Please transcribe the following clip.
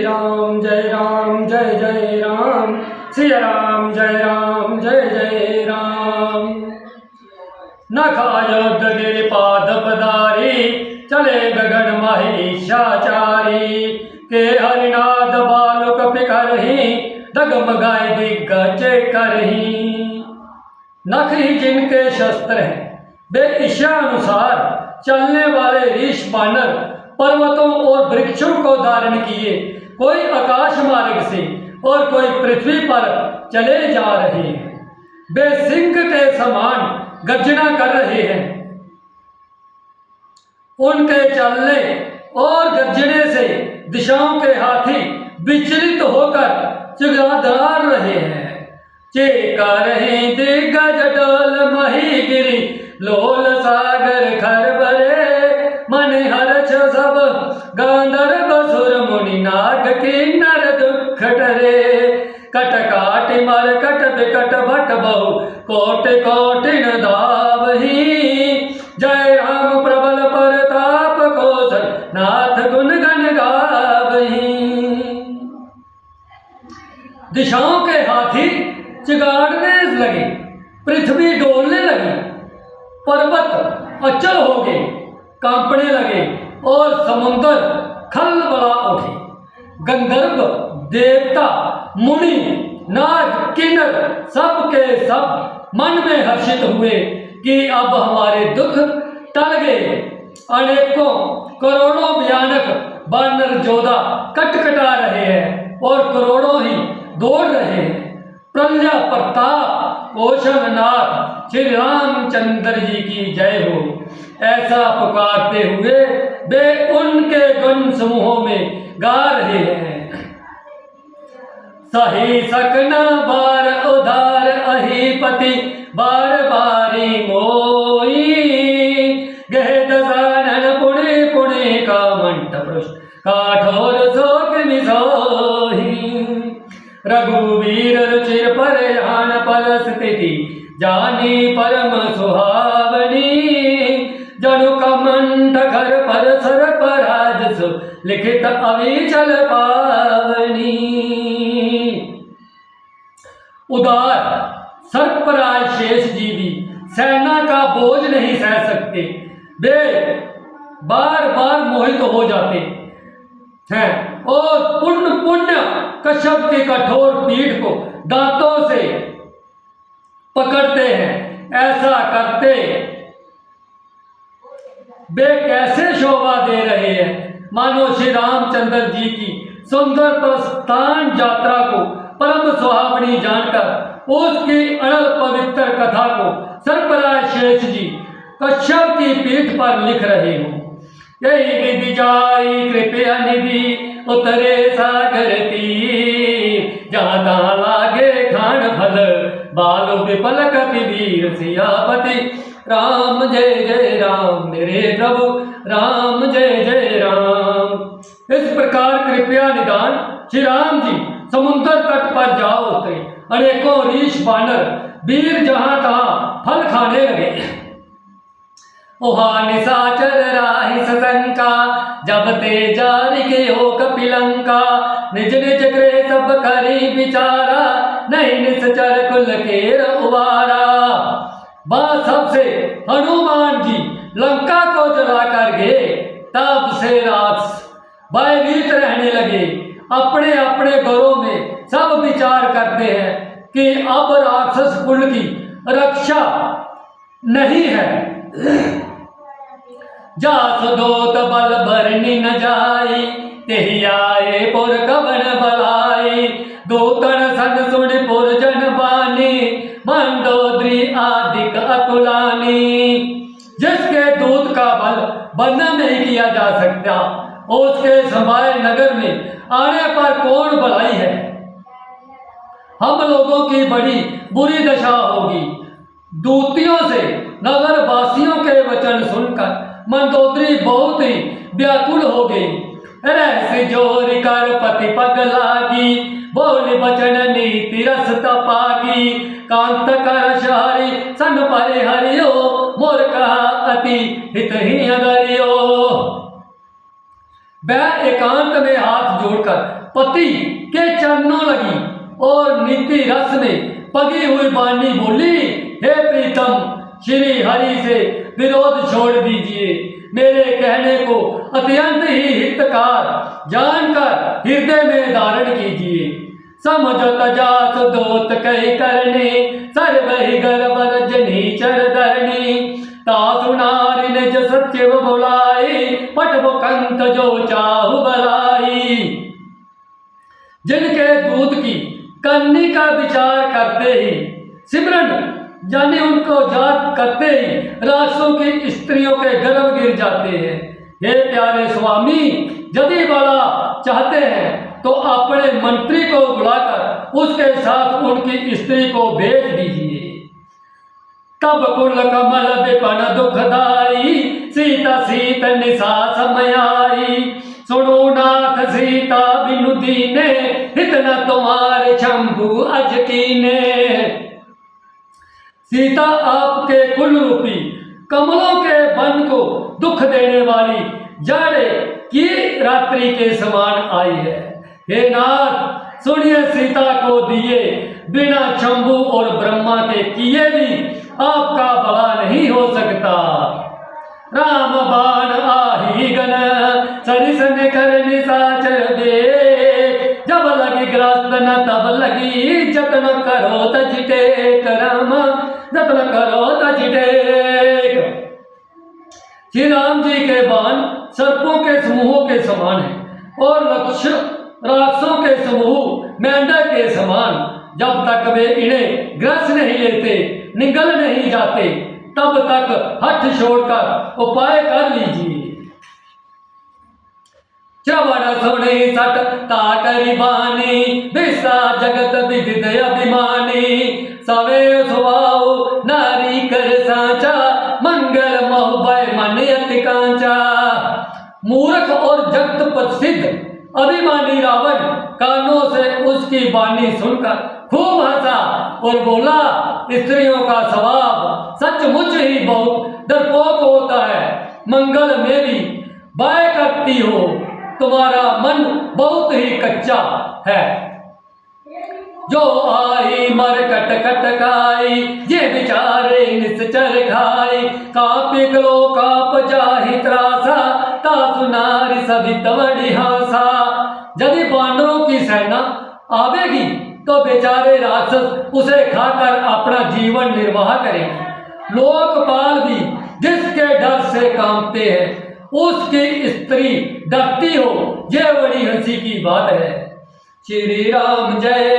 राम जय राम जय जय राम, सिया राम जय राम जय जय राम। नखायुध गिरिपाद पधारी, चले गगन महिषाचारी। के हरिनाद बालुक पिकरही, डगमगाए दिग्गज करही। नख ही जिनके शस्त्र हैं, वे इच्छानुसार चलने वाले ऋष बानर पर्वतों और वृक्षों को धारण किए कोई आकाश मार्ग से और कोई पृथ्वी पर चले जा रहे हैं। वे सिंह के समान गर्जना कर रहे हैं। उनके चलने और गर्जने से दिशाओं के हाथी विचलित होकर चिगरादार रहे हैं। चेका रहे दिग्गज डोल मही गिरी, लोल सागर खरबरे। मन हर्ष सब गांधर्व सुर मुनि, नाग किन्नर दुख टरे। कटकाटि मरकट विकट भट बहु, कोटि कोटिन धावही। जय राम प्रबल परताप कौशल, नाथ गुण गण गावही। दिशाओं के हाथी चिगाड़ने लगे, पृथ्वी डोलने लगी, पर्वत अचल हो गए, कांपने लगे और समुद्र खलबला उठे। गंधर्व, देवता, मुनि, नाग, किन्नर सब के सब मन में हर्षित हुए कि अब हमारे दुख टल गए। अनेकों करोड़ों भयानक वानर जोधा कटकटा रहे हैं और करोड़ों ही दौड़ रहे हैं। प्रलय प्रताप कौशलनाथ श्री रामचंद्र जी की जय हो, ऐसा पुकारते हुए वे उनके गुण समूहों में गा रहे हैं। सही सकना बार उधार अहिपति, बार बारी मोई। गह दसानन पुणे पुणे का मंट पृष्ठ, काठोर शोक मिसोही। रघुवीर रुचिर परयान परस्थिति, जानी परम सुहावनी। जनु कमंठ घर पर सर पराजसु, लिखित अविचल पावनी। उदार सर्पराज शेष जी भी सेना का बोझ नहीं सह सकते। वे बार बार मोहित हो जाते हैं और पुण्य कश्यप की कठोर पीठ को दांतों से पकड़ते हैं। ऐसा करते वे कैसे शोभा दे रहे हैं, मानो श्री रामचंद्र जी की सुंदर प्रस्थान यात्रा को परम सुहावनी जानकर उसकी अनल पवित्र कथा को सर्पराज शेष जी कश्यप की पीठ पर लिख रहे हो। यही विधि जाई कृपया निधि, उतरे सागर तीर। जहाँ तहाँ लागे खान फल, बालो विपल कपि वीर। सियापति राम जय जय राम, मेरे प्रभु राम जय जय राम। इस प्रकार कृपया निदान श्री राम जी समुद्र तट पर जा उतरे। अनेकों ऋष बानर वीर जहाँ तहाँ फल खाने लगे। ओहा निशाचर राहि सशंका, जब ते जारी के हो कपिलंका। निज निज गृह सब करी विचारा, नहीं निश्चर कुल केर उबारा। बात सबसे हनुमान जी लंका को जला कर गए। तब से राक्षस भयभीत रहने लगे। अपने अपने घरों में सब विचार करते हैं कि अब राक्षस कुल की रक्षा नहीं है। जासु दोत बल भरनी न जाई, तेहि आए पुर कवन बलाई। दूतन सन सुन पुर जन बानी, मंदोदरी आदिक अकुलानी। जिसके दूत का बल वर्णन नहीं किया जा सकता, उसके समाये नगर में आने पर कौन भलाई है। हम लोगों की बड़ी बुरी दशा होगी। दूतियों से नगर वासियों के वचन सुनकर मंदोदरी बहुत ही व्याकुल हो गई। रहस्य जोर कर पति पग लागी, बोल वचन नीति रस तपागी। कांत कर शहरी सन परे हरियो, मोर कहा अति हित ही अगरियो। वह एकांत में हाथ जोड़कर पति के चरणों लगी और नीति रस में पगी हुई वाणी बोली, हे प्रीतम, श्री हरि से विरोध छोड़ दीजिए। मेरे कहने को अत्यंत ही हितकार जानकर हृदय में धारण कीजिए। समझत जात दोत कह करने, सर्व ही गर्भ रजनी चर धरणी। तासु नारी निज सचिव बुलाई, पटव कंत जो चाहु बलाई। जिनके दूत की करनी का विचार करते ही, सिमरन यानी उनको याद करते ही राक्षसों की स्त्रियों के गर्भ गिर जाते हैं। हे प्यारे स्वामी, यदि बड़ा चाहते हैं तो अपने मंत्री को बुलाकर उसके साथ उनकी स्त्री को भेज दीजिए। तब कुल कमल विपन दुखदाई, सीता सीत निशा समय आई। सुनो नाथ सीता बिनु दीने, हित न तुम्हारे शंभु अज कीने। सीता आपके कुल रूपी कमलों के वन को दुख देने वाली जाड़े की रात्रि के समान आई है। हे नाथ, सुनिए, सीता को दिए बिना शंभु और ब्रह्मा के किए भी आपका भला नहीं हो सकता। राम बाण आही गण, सरिसन कर निशाचर देख। जब लगी ग्रस्त न तब लगी, जतन करो तजिटे करम, जतन करो तजिटे। श्री राम जी के बाण सर्पों के समूहों के समान है और राक्षसों के समूह मेंढक के समान। जब तक वे इन्हें ग्रस नहीं लेते, निगल नहीं जाते, तब तक हठ छोड़कर उपाय कर लीजिए। श्रवण सुने सट ताकरी बानी, विसा जगत विदित अभिमानी। सवे सुभाव नारी कर सांचा, मंगल मोहबय मन अति कांचा। मूर्ख और जगत प्रसिद्ध अभिमानी रावण कानों से उसकी वाणी सुनकर खूब हंसा और बोला, स्त्रियों का स्वभाव सचमुच ही बहुत डरपोक होता है। मंगल में भी बाय करती हो, तुम्हारा मन बहुत ही कच्चा है। जो आई मर कट कट खाई, ये बिचारे निश्चर खाई। कापिक लो काप जाहि त्रासा, तासु नारी सभी तवड़ी हासा। यदि वानरों की सेना आवेगी तो बेचारे राक्षस उसे खाकर अपना जीवन निर्वाह करेंगे। लोकपाल भी जिसके डर से कांपते हैं, उसकी स्त्री डरती हो, यह बड़ी हंसी की बात है। श्री राम जय